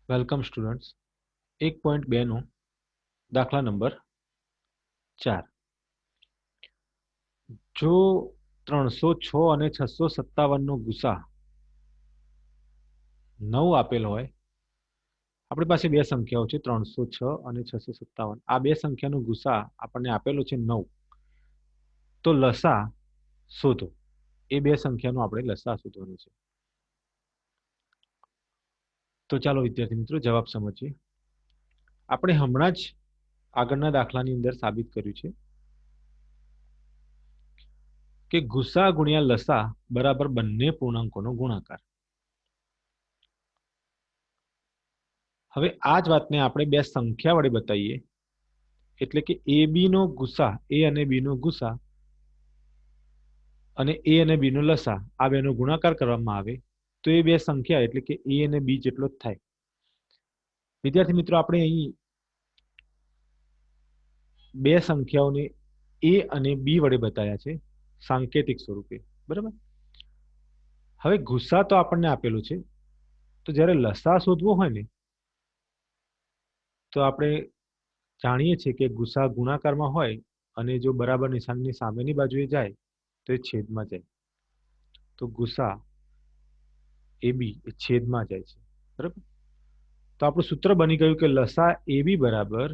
welcome students 1.2 નો દાખલા number 4 જો 306 અને 657 નો ગુસા 9 આપેલ હોય આપણી પાસે બે સંખ્યાઓ છે 306 અને 657 આ બે સંખ્યાનો ગુસા આપણને આપેલો છે 9 તો લસા શોધો એ બે સંખ્યાનો આપણે લસા શોધવાનો છે તો ચાલો વિદ્યાર્થી મિત્રો જવાબ સમજીએ આપણે હમણાં જ આગળના દાખલાની અંદર સાબિત કર્યું છે કે ગુસા ગુણ્યા લસા બરાબર બંને પૂર્ણાંકોનો ગુણાકાર હવે આ જ વાતને આપણે બે સંખ્યા વડે બતાવીએ એટલે કે એ બી નો ગુસા એ અને બી નો ગુસા અને એ અને બી નો લસા આ બેનો ગુણાકાર કરવામાં આવે તો એ બે સંખ્યા એટલે કે એ અને બી જેટલો જ થાય વિદ્યાર્થી મિત્રો આપણે અહીં બે સંખ્યાઓને એ અને બી વડે બતાવ્યા છે સાંકેતિક સ્વરૂપે બરાબર હવે ગુસા તો આપણને આપેલું છે તો જ્યારે લસા શોધવો હોય ને તો આપણે જાણીએ છીએ કે ગુસા ગુણાકારમાં હોય અને જો બરાબર નિશાનની સામેની બાજુએ જાય તો એ છેદમાં જાય તો ગુસા એ બી એ છેદમાં જાય છે બરાબર તો આપણું સૂત્ર બની ગયું કે લસા એ બી બરાબર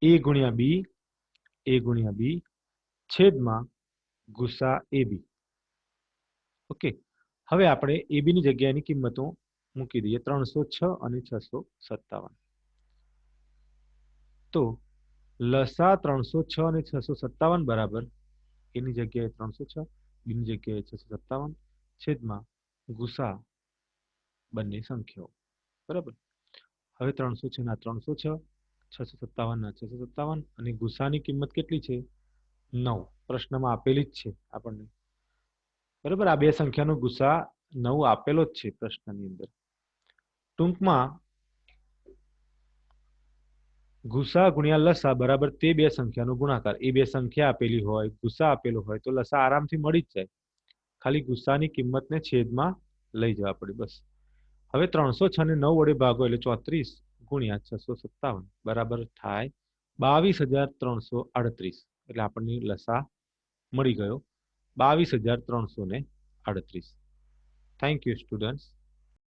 એ ગુણ્યા બી છેદમાં ગુસા એ બી ઓકે હવે આપણે એ બી ની જગ્યાએની કિંમતો મૂકી દઈએ 306 અને 657 તો લસા 306 અને 657 બરાબર એની જગ્યાએ 306 બીની જગ્યાએ 657 છેદમાં ગુસા બંને સંખ્યાઓ બરાબર હવે 306 ના 306 657 ના 657 અને ગુસાની કિંમત કેટલી છે 9 પ્રશ્નમાં આપેલી જ છે આપણને બરાબર આ બે સંખ્યાનો ગુસા 9 આપેલો જ છે પ્રશ્નની અંદર ટૂંકમાં ગુસા ગુણ્યા લસા બરાબર તે બે સંખ્યાનો ગુણાકાર એ બે સંખ્યા આપેલી હોય ગુસા આપેલો હોય તો લસા આરામથી મળી જ જાય ખાલી ગુસાની કિંમતને છેદમાં લઈ જવા પડે બસ હવે 306 ને 9 વડે ભાગો એટલે 34 ગુણ્યા 657 બરાબર થાય 22,338 એટલે આપણને લસા મળી ગયો 22,338 થેન્ક યુ સ્ટુડન્ટ્સ